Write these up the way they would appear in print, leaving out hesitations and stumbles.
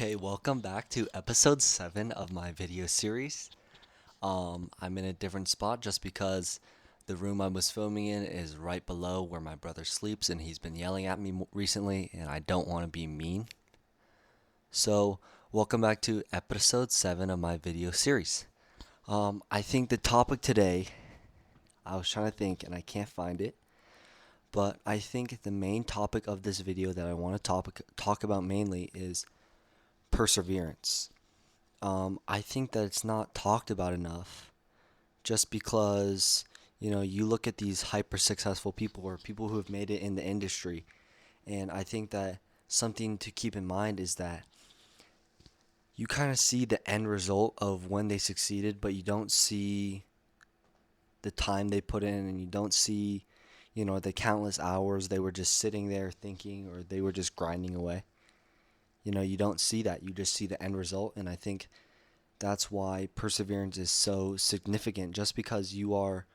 Okay, welcome back to episode 7 of my video series. I'm in a different spot just because the room I was filming in is right below where my brother sleeps, and he's been yelling at me recently, and I don't want to be mean. So, welcome back to episode 7 of my video series. I think the topic today, I was trying to think and I can't find it, but I think the main topic of this video that I want to talk about mainly is perseverance. I think that it's not talked about enough just because, you look at these hyper successful people or people who have made it in the industry. And I think that something to keep in mind is that you kind of see the end result of when they succeeded, but you don't see the time they put in and you don't see, the countless hours they were just sitting there thinking or they were just grinding away. You don't see that. You just see the end result. And I think that's why perseverance is so significant, just because you are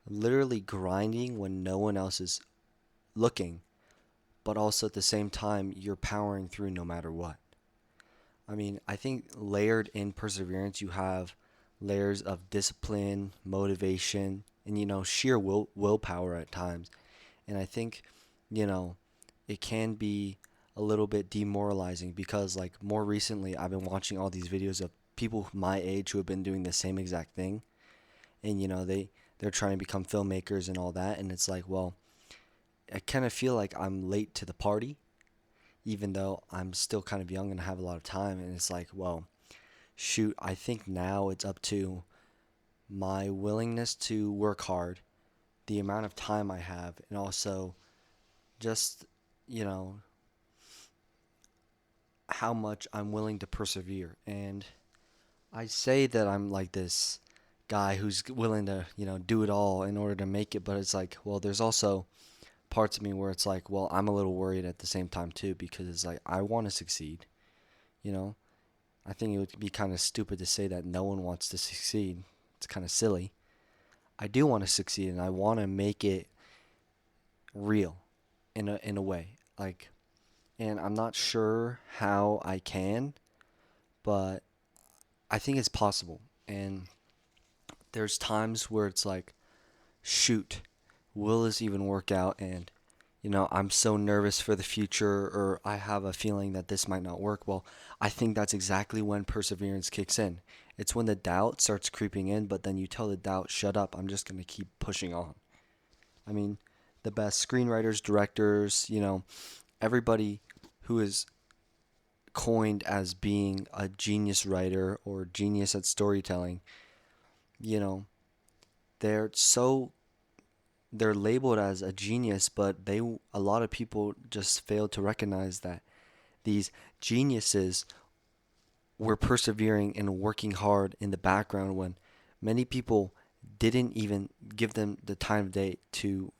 literally grinding when no one else is looking, but also at the same time, you're powering through no matter what. I mean, I think layered in perseverance, you have layers of discipline, motivation, and, sheer willpower at times. And I think, you know, it can be a little bit demoralizing because, like, more recently, I've been watching all these videos of people my age who have been doing the same exact thing, and they're trying to become filmmakers and all that, and it's like, well, I kind of feel like I'm late to the party, even though I'm still kind of young and have a lot of time, and it's like, well, shoot, I think now it's up to my willingness to work hard, the amount of time I have, and also just, you know, how much I'm willing to persevere. And I say that I'm like this guy who's willing to, do it all in order to make it, but it's like, well, there's also parts of me where it's like, well, I'm a little worried at the same time too, because it's like I want to succeed, you know? I think it would be kind of stupid to say that no one wants to succeed. It's kind of silly. I do want to succeed and I want to make it real in a way. Like, and I'm not sure how I can, but I think it's possible. And there's times where it's like, shoot, will this even work out? And, I'm so nervous for the future, or I have a feeling that this might not work. Well, I think that's exactly when perseverance kicks in. It's when the doubt starts creeping in, but then you tell the doubt, shut up, I'm just going to keep pushing on. I mean, the best screenwriters, directors, everybody who is coined as being a genius writer or genius at storytelling, you know, they're so they're labeled as a genius, but a lot of people just fail to recognize that these geniuses were persevering and working hard in the background when many people didn't even give them the time of day to,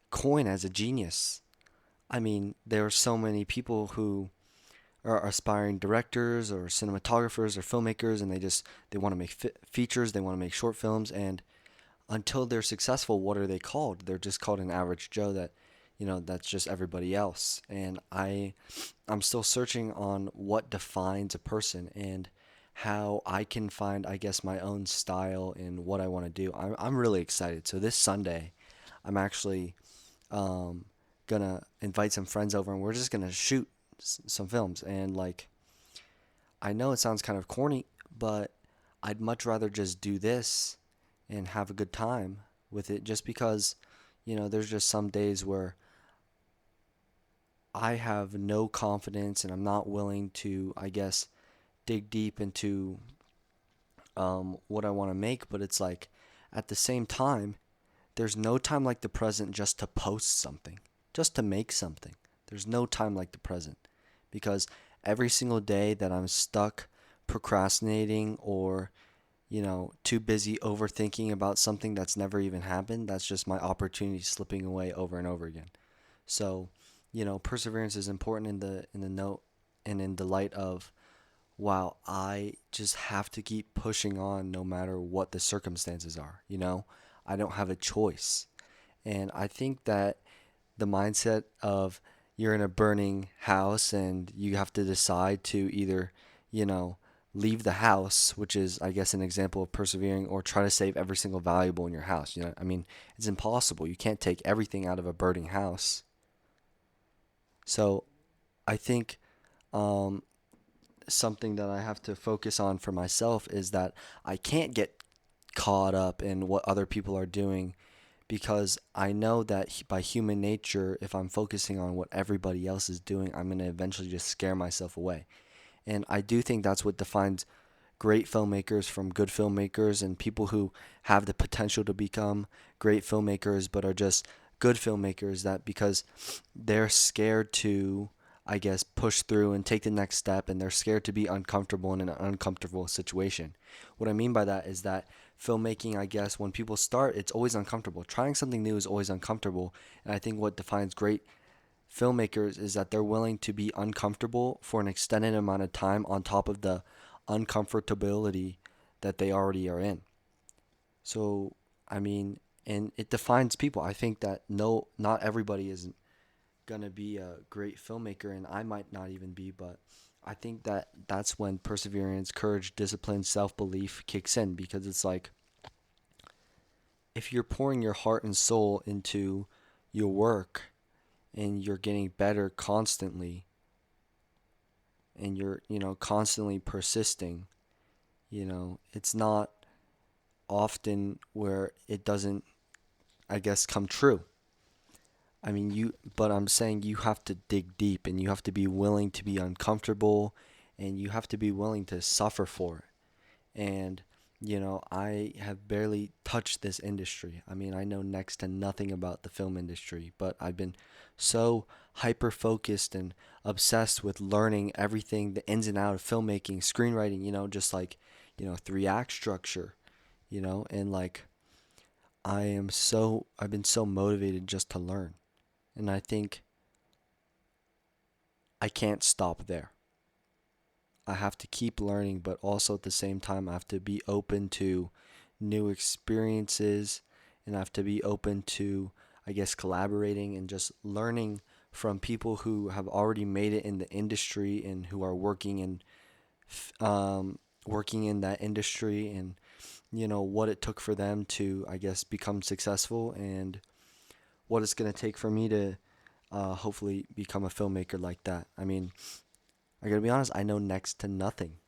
coin as a genius. I mean, there are so many people who are aspiring directors or cinematographers or filmmakers, and they want to make features, they want to make short films, and until they're successful, what are they called? They're just called an average Joe that, that's just everybody else. And I'm still searching on what defines a person and how I can find, I guess, my own style in what I want to do. I'm really excited. So this Sunday, I'm actually gonna invite some friends over and we're just gonna shoot some films. And like, I know it sounds kind of corny, but I'd much rather just do this and have a good time with it, just because, there's just some days where I have no confidence and I'm not willing to, I guess, dig deep into what I want to make. But it's like, at the same time, there's no time like the present just to post something, just to make something. There's no time like the present, because every single day that I'm stuck procrastinating or, too busy overthinking about something that's never even happened, that's just my opportunity slipping away over and over again. So, perseverance is important in the note and in the light of, wow, I just have to keep pushing on no matter what the circumstances are, I don't have a choice. And I think that the mindset of, you're in a burning house and you have to decide to either, you know, leave the house, which is, I guess, an example of persevering, or try to save every single valuable in your house. I mean, it's impossible. You can't take everything out of a burning house. So I think um, something that I have to focus on for myself is that I can't get caught up in what other people are doing, because I know that by human nature, if I'm focusing on what everybody else is doing, I'm going to eventually just scare myself away. And I do think that's what defines great filmmakers from good filmmakers, and people who have the potential to become great filmmakers but are just good filmmakers, that because they're scared to, I guess, push through and take the next step, and they're scared to be uncomfortable in an uncomfortable situation. What I mean by that is that filmmaking, I guess, when people start, it's always uncomfortable. Trying something new is always uncomfortable. And I think what defines great filmmakers is that they're willing to be uncomfortable for an extended amount of time on top of the uncomfortability that they already are in. So, I mean, and it defines people. I think that no, not everybody is gonna be a great filmmaker, and I might not even be, but I think that that's when perseverance, courage, discipline, self-belief kicks in, because it's like if you're pouring your heart and soul into your work and you're getting better constantly, and you're, constantly persisting, it's not often where it doesn't, I guess, come true. I mean, but I'm saying you have to dig deep, and you have to be willing to be uncomfortable, and you have to be willing to suffer for it. And, I have barely touched this industry. I mean, I know next to nothing about the film industry, but I've been so hyper focused and obsessed with learning everything, the ins and outs of filmmaking, screenwriting, just like, three act structure, and like I've been so motivated just to learn. And I think I can't stop there. I have to keep learning, but also at the same time, I have to be open to new experiences, and I have to be open to, I guess, collaborating and just learning from people who have already made it in the industry and who are working in that industry, and what it took for them to, I guess, become successful, and what it's gonna take for me to hopefully become a filmmaker like that. I mean, I gotta be honest, I know next to nothing.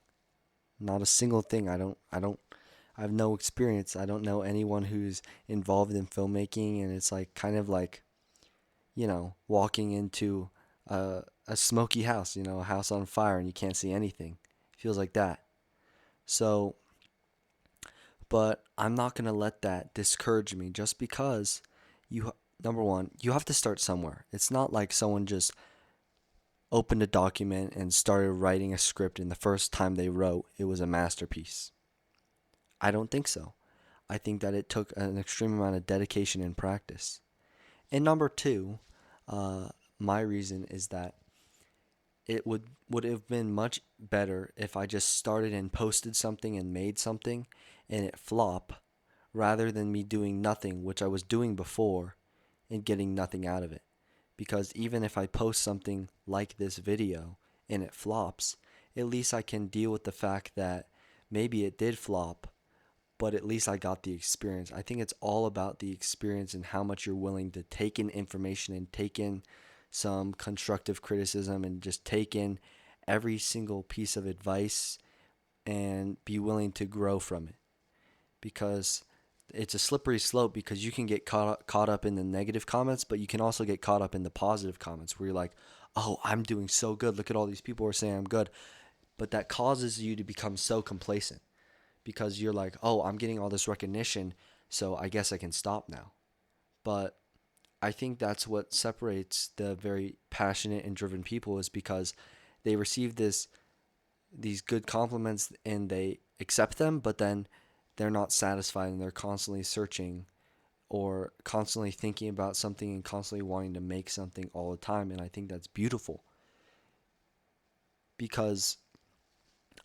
Not a single thing. I have no experience. I don't know anyone who's involved in filmmaking, and it's like kind of like, walking into a smoky house, a house on fire, and you can't see anything. It feels like that. So, but I'm not gonna let that discourage me, just because number one, you have to start somewhere. It's not like someone just opened a document and started writing a script, and the first time they wrote, it was a masterpiece. I don't think so. I think that it took an extreme amount of dedication and practice. And number two, uh, my reason is that it would have been much better if I just started and posted something and made something and it flop, rather than me doing nothing, which I was doing before, and getting nothing out of it. Because even if I post something like this video and it flops, at least I can deal with the fact that maybe it did flop, but at least I got the experience. I think it's all about the experience and how much you're willing to take in information and take in some constructive criticism, and just take in every single piece of advice and be willing to grow from it. Because it's a slippery slope, because you can get caught up in the negative comments, but you can also get caught up in the positive comments where you're like, oh, I'm doing so good. Look at all these people who are saying I'm good. But that causes you to become so complacent, because you're like, oh, I'm getting all this recognition, so I guess I can stop now. But I think that's what separates the very passionate and driven people, is because they receive these good compliments and they accept them, but then they're not satisfied, and they're constantly searching, or constantly thinking about something, and constantly wanting to make something all the time. And I think that's beautiful, because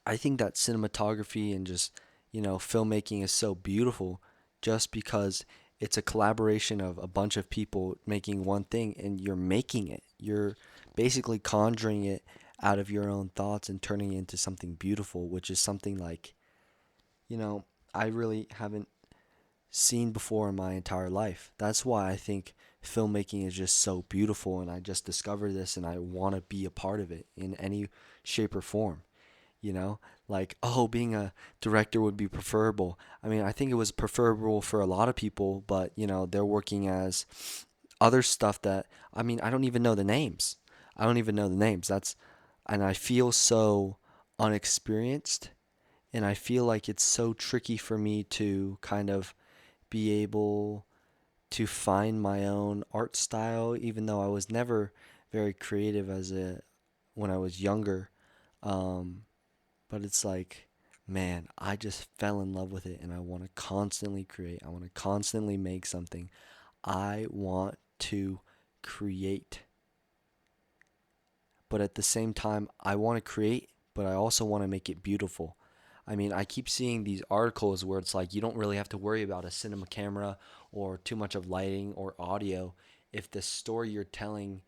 I think that cinematography and just, filmmaking is so beautiful, just because it's a collaboration of a bunch of people making one thing, and you're making it. basically conjuring it out of your own thoughts and turning it into something beautiful, which is something like, you know, I really haven't seen before in my entire life. That's why I think filmmaking is just so beautiful, and I just discovered this and I want to be a part of it in any shape or form. You know, like, oh, being a director would be preferable. I mean, I think it was preferable for a lot of people, but they're working as other stuff that, I mean, I don't even know the names. I don't even know the names. And I feel so unexperienced, and I feel like it's so tricky for me to kind of be able to find my own art style, even though I was never very creative when I was younger. Um, but it's like, man, I just fell in love with it, and I want to constantly create. I want to constantly make something. I want to create, but at the same time, I want to create, but I also want to make it beautiful. I mean, I keep seeing these articles where it's like you don't really have to worry about a cinema camera or too much of lighting or audio if the story you're telling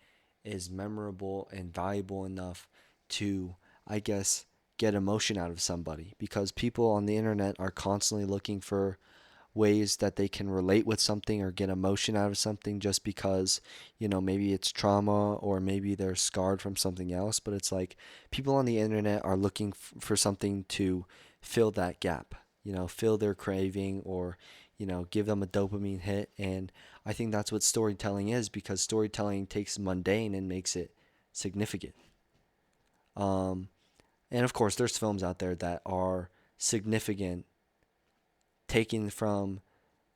is memorable and valuable enough to, I guess, get emotion out of somebody. Because people on the internet are constantly looking for ways that they can relate with something or get emotion out of something just because, maybe it's trauma or maybe they're scarred from something else. But it's like people on the internet are looking for something to fill that gap, fill their craving, or, give them a dopamine hit. And I think that's what storytelling is, because storytelling takes mundane and makes it significant. Um, and of course, there's films out there that are significant, taken from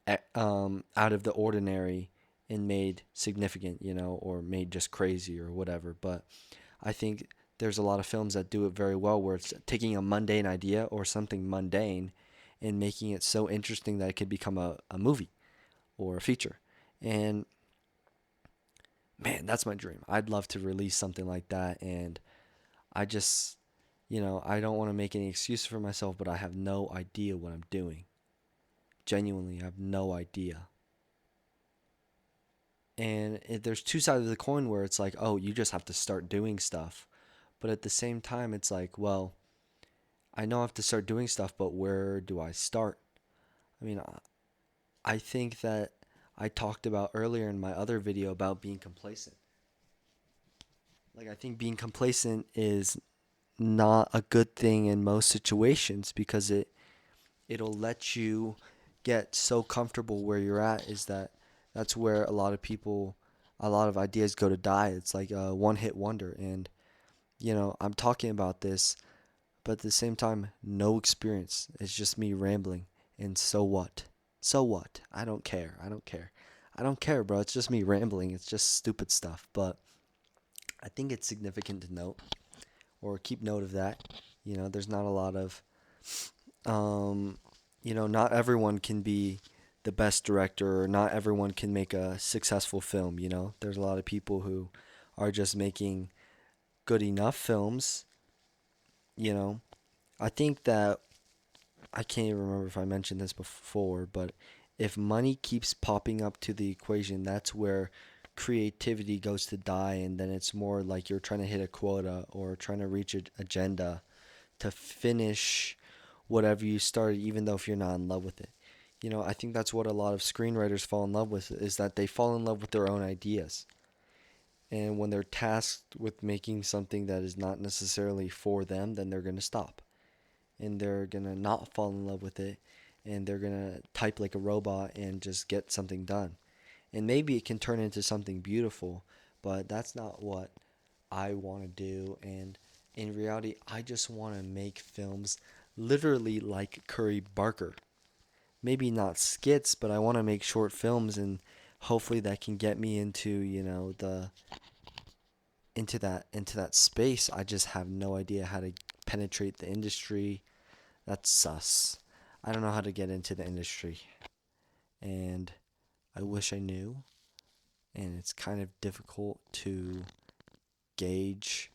out of the ordinary and made significant, or made just crazy or whatever. But I think there's a lot of films that do it very well, where it's taking a mundane idea or something mundane and making it so interesting that it could become a movie or a feature. And man, that's my dream. I'd love to release something like that. And I just, I don't want to make any excuse for myself, but I have no idea what I'm doing. Genuinely, I have no idea. And there's two sides of the coin, where it's like, oh, you just have to start doing stuff. But at the same time, it's like, well, I know I have to start doing stuff, but where do I start? I mean, I think that I talked about earlier in my other video about being complacent. Like, I think being complacent is not a good thing in most situations, because it'll let you get so comfortable where you're at. Is that's where a lot of ideas go to die. It's like a one hit wonder. And I'm talking about this, but at the same time, no experience. It's just me rambling. And so what? So what? I don't care. I don't care. I don't care, bro. It's just me rambling. It's just stupid stuff. But I think it's significant to note, or keep note of that. There's not a lot of, um, not everyone can be the best director, or not everyone can make a successful film. There's a lot of people who are just making good enough films. You know, I think that, I can't even remember if I mentioned this before, but if money keeps popping up to the equation, that's where creativity goes to die, and then it's more like you're trying to hit a quota or trying to reach an agenda to finish whatever you started, even though if you're not in love with it. I think that's what a lot of screenwriters fall in love with, is that they fall in love with their own ideas. And when they're tasked with making something that is not necessarily for them, then they're going to stop. And they're going to not fall in love with it. And they're going to type like a robot and just get something done. And maybe it can turn into something beautiful, but that's not what I want to do. And in reality, I just want to make films literally like Curry Barker. Maybe not skits, but I want to make short films, and hopefully that can get me into, the into that space. I just have no idea how to penetrate the industry. That's sus. I don't know how to get into the industry, and I wish I knew. And it's kind of difficult to gauge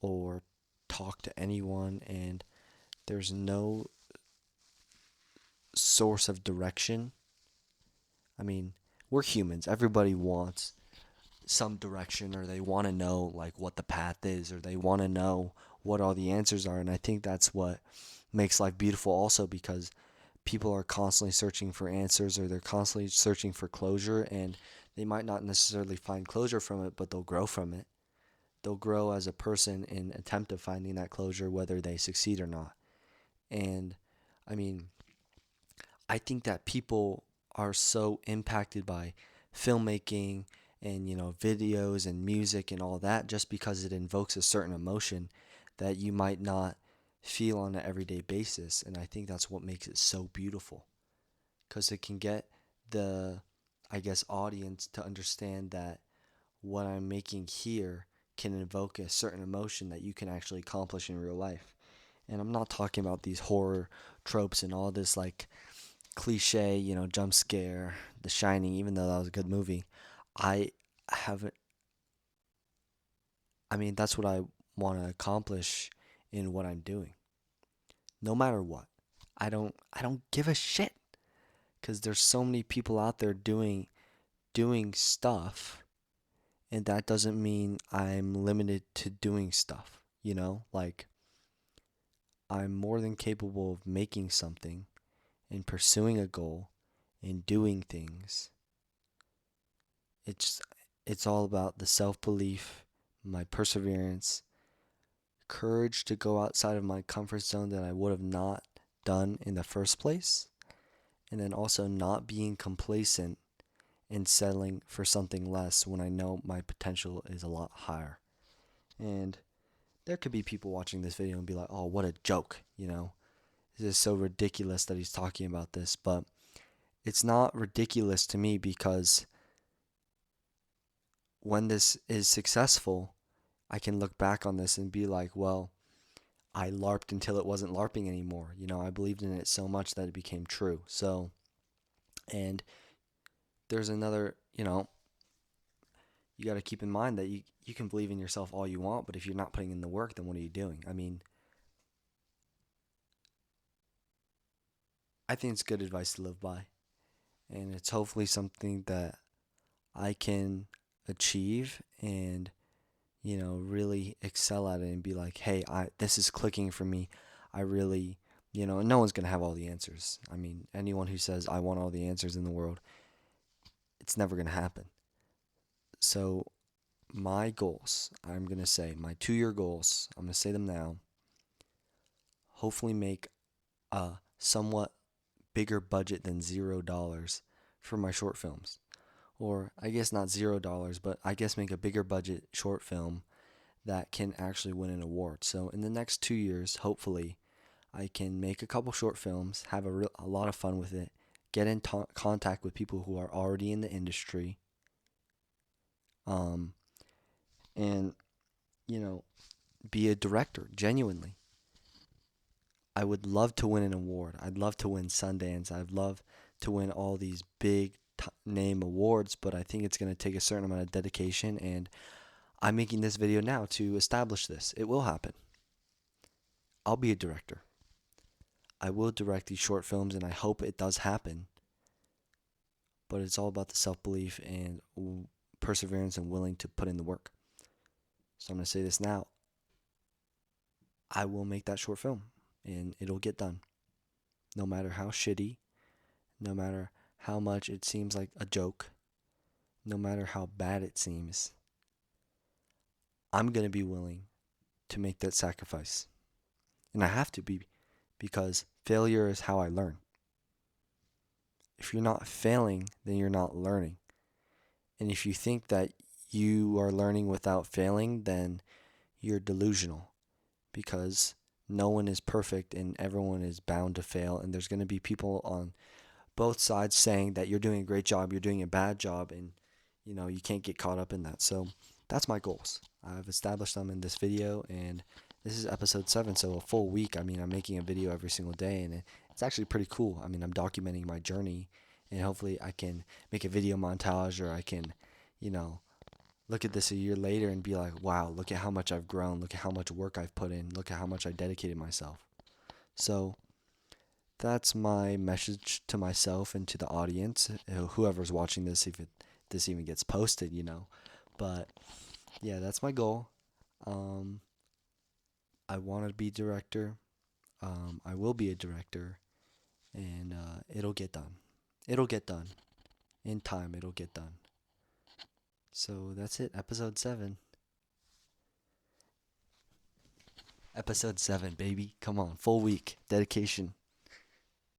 or talk to anyone, and there's no source of direction. I mean, we're humans. Everybody wants some direction, or they want to know like what the path is, or they want to know what all the answers are. And I think that's what makes life beautiful also, because people are constantly searching for answers, or they're constantly searching for closure, and they might not necessarily find closure from it, but they'll grow from it. They'll grow as a person in attempt of finding that closure, whether they succeed or not. And I mean, I think that people are so impacted by filmmaking and videos and music and all that, just because it invokes a certain emotion that you might not feel on an everyday basis. And I think that's what makes it so beautiful, because it can get the, I guess, audience to understand that what I'm making here can invoke a certain emotion that you can actually accomplish in real life. And I'm not talking about these horror tropes and all this like cliche, jump scare, The Shining, even though that was a good movie. I haven't, I mean, that's what I want to accomplish in what I'm doing. No matter what. I don't give a shit, cuz there's so many people out there doing stuff, and that doesn't mean I'm limited to doing stuff, Like, I'm more than capable of making something and pursuing a goal and doing things. It's it's all about the self-belief, my perseverance, courage to go outside of my comfort zone that I would have not done in the first place, and then also not being complacent and settling for something less when I know my potential is a lot higher. And there could be people watching this video and be like, "Oh, what a joke. This is so ridiculous that he's talking about this." But it's not ridiculous to me, because when this is successful, I can look back on this and be like, well, I LARPed until it wasn't LARPing anymore. I believed in it so much that it became true. So, and there's another, you got to keep in mind that you can believe in yourself all you want, but if you're not putting in the work, then what are you doing? I mean, I think it's good advice to live by. And it's hopefully something that I can achieve and, really excel at it and be like, hey, this is clicking for me. I really, and no one's going to have all the answers. I mean, anyone who says, I want all the answers in the world, it's never going to happen. So, my goals, I'm going to say, my 2 year goals, I'm going to say them now. Hopefully, make a somewhat bigger budget than $0 for my short films. Or, I guess not $0, but I guess make a bigger budget short film that can actually win an award. So, in the next 2 years, hopefully, I can make a couple short films, have a lot of fun with it, get in contact with people who are already in the industry, um, and, you know, be a director, genuinely. I would love to win an award. I'd love to win Sundance. I'd love to win all these big name awards, but I think it's going to take a certain amount of dedication, and I'm making this video now to establish this. It will happen. I'll be a director. I will direct these short films, and I hope it does happen. But it's all about the self-belief and perseverance and willing to put in the work. So I'm going to say this now. I will make that short film, and it'll get done. No matter how shitty, no matter how much it seems like a joke, no matter how bad it seems, I'm going to be willing to make that sacrifice. And I have to be, because failure is how I learn. If you're not failing, then you're not learning. And if you think that you are learning without failing, then you're delusional, because no one is perfect and everyone is bound to fail. And there's going to be people on both sides saying that you're doing a great job, you're doing a bad job, and you can't get caught up in that. So that's my goals. I've established them in this video, and this is episode 7, so a full week. I mean, I'm making a video every single day, and it's actually pretty cool. I mean, I'm documenting my journey, and hopefully I can make a video montage, or I can, you know, look at this a year later and be like, wow, look at how much I've grown, look at how much work I've put in, look at how much I dedicated myself. So that's my message to myself and to the audience, whoever's watching this, if this even gets posted. But yeah, that's my goal. Um, I want to be director. I will be a director, and it'll get done. It'll get done. In time, it'll get done. So that's it, episode 7. Episode 7, baby. Come on, full week. Dedication.